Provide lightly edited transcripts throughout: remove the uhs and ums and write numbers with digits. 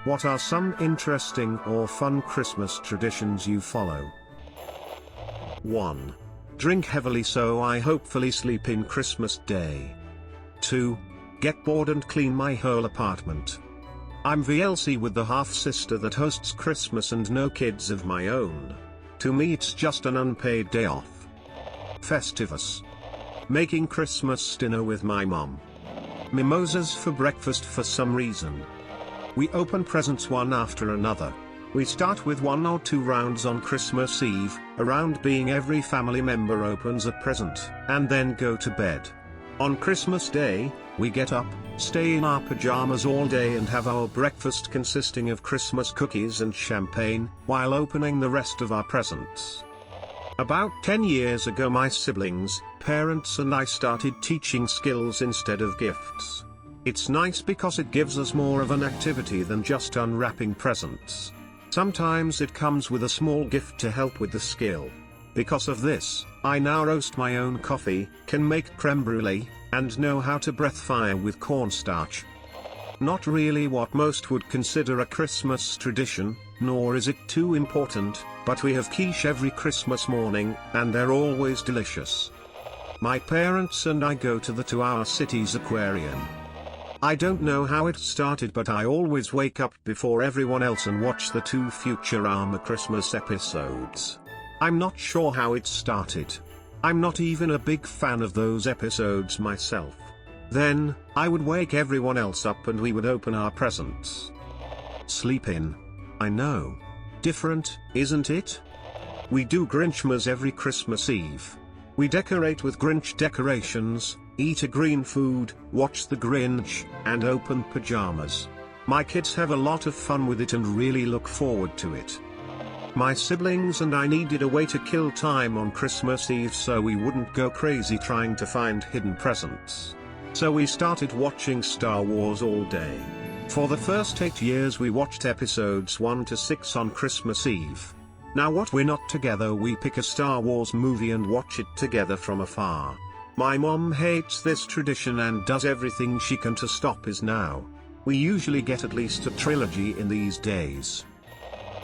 What are some interesting or fun Christmas traditions you follow? 1. Drink heavily so I hopefully sleep in Christmas Day. 2. Get bored and clean my whole apartment. I'm VLC with the half-sister that hosts Christmas and no kids of my own. To me it's just an unpaid day off. Festivus. Making Christmas dinner with my mom. Mimosas for breakfast for some reason. We open presents one after another. We start with 1 or 2 rounds on Christmas Eve, around being every family member opens a present, and then go to bed. On Christmas Day, we get up, stay in our pajamas all day and have our breakfast consisting of Christmas cookies and champagne, while opening the rest of our presents. About 10 years ago my siblings, parents and I started teaching skills instead of gifts. It's nice because it gives us more of an activity than just unwrapping presents. Sometimes it comes with a small gift to help with the skill. Because of this, I now roast my own coffee, can make creme brulee, and know how to breath fire with cornstarch. Not really what most would consider a Christmas tradition, nor is it too important, but we have quiche every Christmas morning, and they're always delicious. My parents and I go to the 2-hour city's aquarium. I don't know how it started, but I always wake up before everyone else and watch the 2 Futurama Christmas episodes. I'm not sure how it started. I'm not even a big fan of those episodes myself. Then, I would wake everyone else up and we would open our presents. Sleep in. I know. Different, isn't it? We do Grinchmas every Christmas Eve. We decorate with Grinch decorations, eat a green food, watch the Grinch, and open pajamas. My kids have a lot of fun with it and really look forward to it. My siblings and I needed a way to kill time on Christmas Eve so we wouldn't go crazy trying to find hidden presents. So we started watching Star Wars all day. For the first 8 years we watched episodes 1 to 6 on Christmas Eve. Now what we're not together we pick a Star Wars movie and watch it together from afar. My mom hates this tradition and does everything she can to stop us now. We usually get at least a trilogy in these days.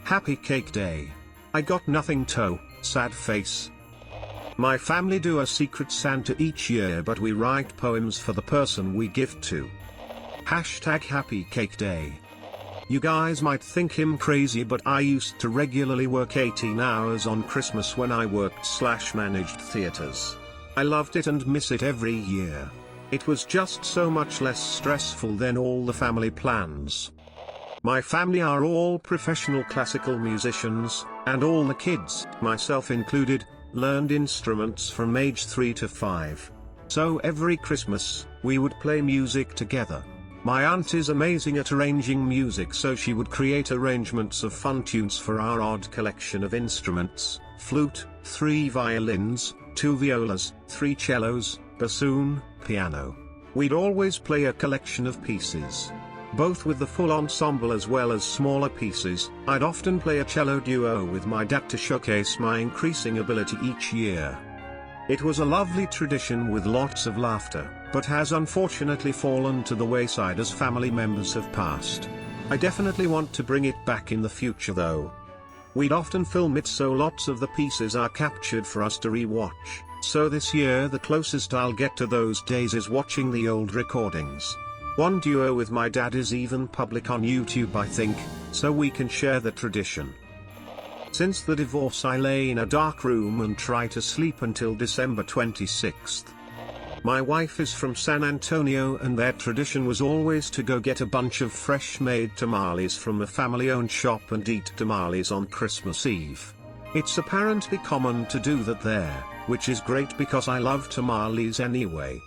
Happy Cake Day. I got nothing to, sad face. My family do a secret Santa each year, but we write poems for the person we give to. Hashtag Happy Cake Day. You guys might think him crazy, but I used to regularly work 18 hours on Christmas when I worked/managed theaters. I loved it and miss it every year. It was just so much less stressful than all the family plans. My family are all professional classical musicians, and all the kids, myself included, learned instruments from age 3 to 5. So every Christmas, we would play music together. My aunt is amazing at arranging music, so she would create arrangements of fun tunes for our odd collection of instruments: flute, 3 violins, 2 violas, 3 cellos, bassoon, piano. We'd always play a collection of pieces, both with the full ensemble as well as smaller pieces. I'd often play a cello duo with my dad to showcase my increasing ability each year. It was a lovely tradition with lots of laughter, but has unfortunately fallen to the wayside as family members have passed. I definitely want to bring it back in the future though. We'd often film it so lots of the pieces are captured for us to re-watch, so this year the closest I'll get to those days is watching the old recordings. One duo with my dad is even public on YouTube, I think, so we can share the tradition. Since the divorce I lay in a dark room and try to sleep until December 26th. My wife is from San Antonio and their tradition was always to go get a bunch of fresh-made tamales from a family-owned shop and eat tamales on Christmas Eve. It's apparently common to do that there, which is great because I love tamales anyway.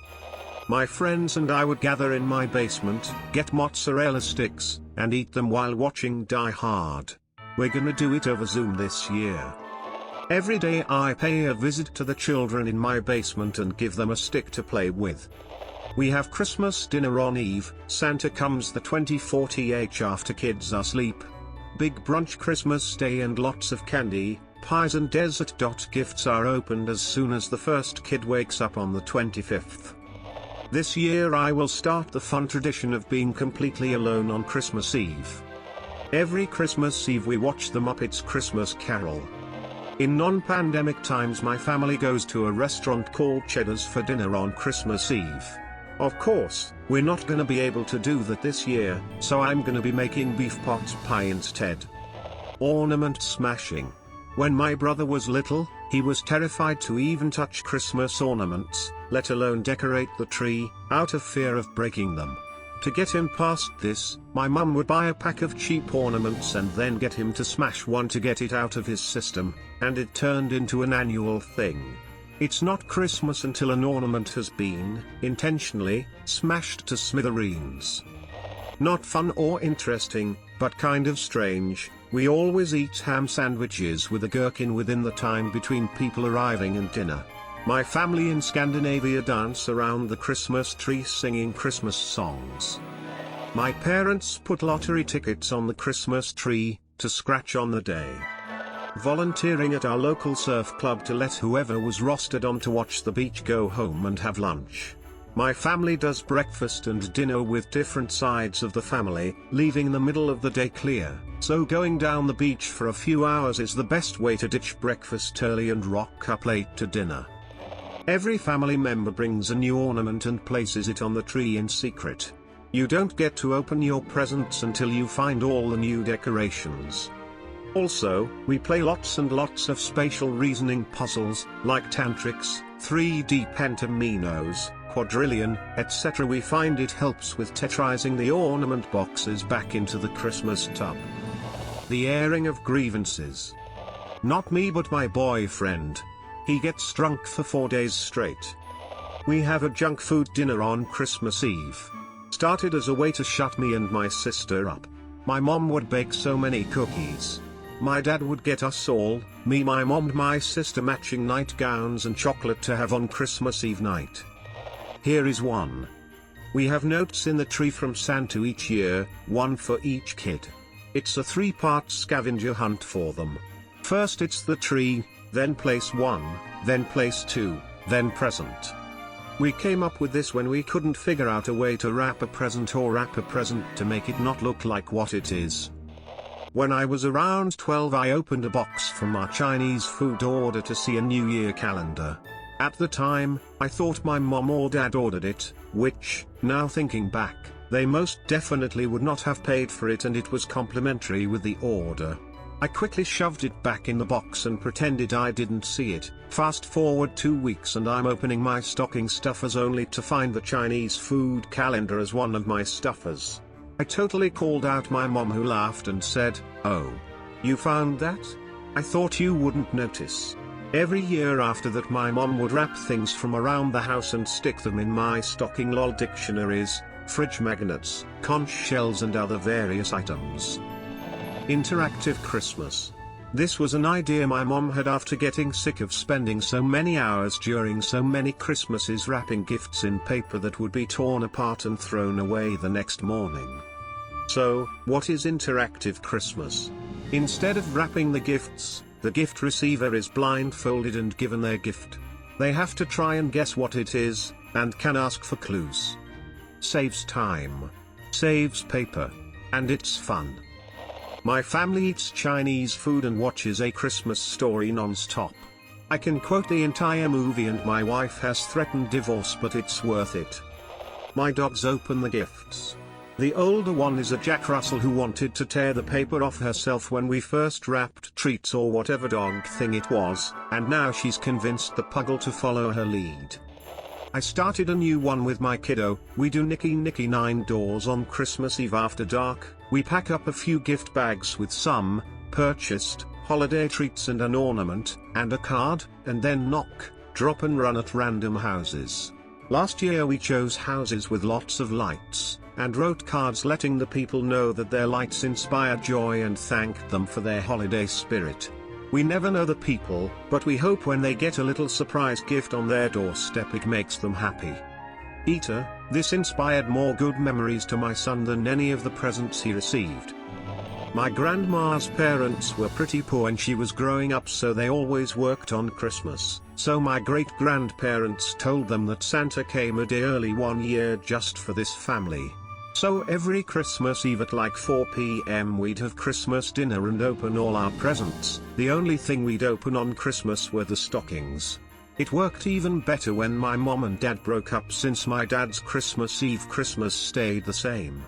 My friends and I would gather in my basement, get mozzarella sticks, and eat them while watching Die Hard. We're gonna do it over Zoom this year. Every day I pay a visit to the children in my basement and give them a stick to play with. We have Christmas dinner on Eve, Santa comes the 2040 after kids are asleep. Big brunch Christmas Day and lots of candy, pies and dessert. Gifts are opened as soon as the first kid wakes up on the 25th. This year I will start the fun tradition of being completely alone on Christmas Eve. Every Christmas Eve we watch the Muppets Christmas Carol. In non-pandemic times my family goes to a restaurant called Cheddar's for dinner on Christmas Eve. Of course, we're not gonna be able to do that this year, so I'm gonna be making beef pot pie instead. Ornament smashing. When my brother was little, he was terrified to even touch Christmas ornaments, let alone decorate the tree, out of fear of breaking them. To get him past this, my mum would buy a pack of cheap ornaments and then get him to smash one to get it out of his system, and it turned into an annual thing. It's not Christmas until an ornament has been, intentionally, smashed to smithereens. Not fun or interesting, but kind of strange. We always eat ham sandwiches with a gherkin within the time between people arriving and dinner. My family in Scandinavia dance around the Christmas tree singing Christmas songs. My parents put lottery tickets on the Christmas tree, to scratch on the day. Volunteering at our local surf club to let whoever was rostered on to watch the beach go home and have lunch. My family does breakfast and dinner with different sides of the family, leaving the middle of the day clear, so going down the beach for a few hours is the best way to ditch breakfast early and rock up late to dinner. Every family member brings a new ornament and places it on the tree in secret. You don't get to open your presents until you find all the new decorations. Also, we play lots and lots of spatial reasoning puzzles, like Tantrix, 3D Pentaminos, Quadrillion, etc. We find it helps with tetrizing the ornament boxes back into the Christmas tub. The airing of grievances. Not me but my boyfriend. He gets drunk for 4 days straight. We have a junk food dinner on Christmas Eve. Started as a way to shut me and my sister up. My mom would bake so many cookies. My dad would get us all, me, my mom and my sister, matching nightgowns and chocolate to have on Christmas Eve night. Here is one. We have notes in the tree from Santa each year, one for each kid. It's a 3-part scavenger hunt for them. First it's the tree, then place 1, then place 2, then present. We came up with this when we couldn't figure out a way to wrap a present or wrap a present to make it not look like what it is. When I was around 12 I opened a box from our Chinese food order to see a New Year calendar. At the time, I thought my mom or dad ordered it, which, now thinking back, they most definitely would not have paid for it and it was complimentary with the order. I quickly shoved it back in the box and pretended I didn't see it. Fast forward 2 weeks and I'm opening my stocking stuffers only to find the Chinese food calendar as one of my stuffers. I totally called out my mom, who laughed and said, "Oh, you found that? I thought you wouldn't notice." Every year after that my mom would wrap things from around the house and stick them in my stocking. Lol. Dictionaries, fridge magnets, conch shells and other various items. Interactive Christmas. This was an idea my mom had after getting sick of spending so many hours during so many Christmases wrapping gifts in paper that would be torn apart and thrown away the next morning. So, what is interactive Christmas? Instead of wrapping the gifts, the gift receiver is blindfolded and given their gift. They have to try and guess what it is, and can ask for clues. Saves time. Saves paper. And it's fun. My family eats Chinese food and watches A Christmas Story non-stop. I can quote the entire movie and my wife has threatened divorce, but it's worth it. My dogs open the gifts. The older one is a Jack Russell who wanted to tear the paper off herself when we first wrapped treats or whatever dog thing it was, and now she's convinced the puggle to follow her lead. I started a new one with my kiddo. We do Nicky 9 doors on Christmas Eve after dark. We pack up a few gift bags with some purchased holiday treats and an ornament, and a card, and then knock, drop and run at random houses. Last year we chose houses with lots of lights, and wrote cards letting the people know that their lights inspire joy and thanked them for their holiday spirit. We never know the people, but we hope when they get a little surprise gift on their doorstep it makes them happy. Eater, this inspired more good memories to my son than any of the presents he received. My grandma's parents were pretty poor when she was growing up, so they always worked on Christmas, so my great-grandparents told them that Santa came a day early one year just for this family. So every Christmas Eve at like 4 p.m. we'd have Christmas dinner and open all our presents. The only thing we'd open on Christmas were the stockings. It worked even better when my mom and dad broke up, since my dad's Christmas Eve Christmas stayed the same.